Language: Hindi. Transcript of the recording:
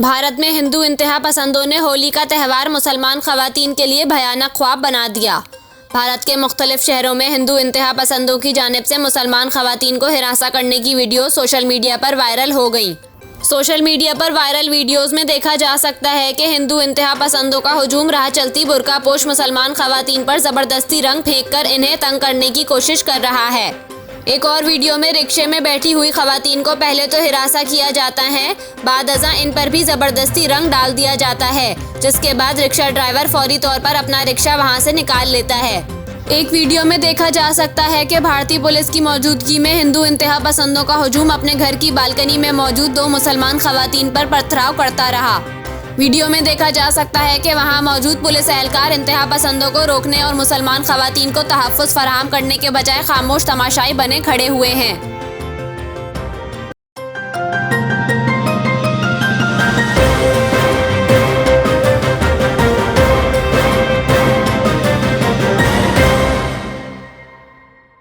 भारत में हिंदू इंतहा पसंदों ने होली का त्यौहार मुसलमान खवातीन के लिए भयानक ख्वाब बना दिया। भारत के मुख्तलिफ शहरों में हिंदू इंतहा पसंदों की जानिब से मुसलमान खवातीन को हिरासा करने की वीडियो सोशल मीडिया पर वायरल हो गई। सोशल मीडिया पर वायरल वीडियोस में देखा जा सकता है कि हिंदू इंतहा पसंदों का हुजूम राह चलती बुर्का पोश मुसलमान खवातीन पर जबरदस्ती रंग फेंककर इन्हें तंग करने की कोशिश कर रहा है। एक और वीडियो में रिक्शे में बैठी हुई खवातीन को पहले तो हिरासा किया जाता है, बाद अज़ां इन पर भी जबरदस्ती रंग डाल दिया जाता है, जिसके बाद रिक्शा ड्राइवर फौरी तौर पर अपना रिक्शा वहां से निकाल लेता है। एक वीडियो में देखा जा सकता है कि भारतीय पुलिस की मौजूदगी में हिंदू इंतहा पसंदों का हुजूम अपने घर की बालकनी में मौजूद दो मुसलमान खवातीन पर पथराव करता रहा। वीडियो में देखा जा सकता है कि वहां मौजूद पुलिस एहलकार इंतहा पसंदों को रोकने और मुसलमान खवातीन को तहफ़्फ़ुज़ फराहम करने के बजाय खामोश तमाशाई बने खड़े हुए हैं।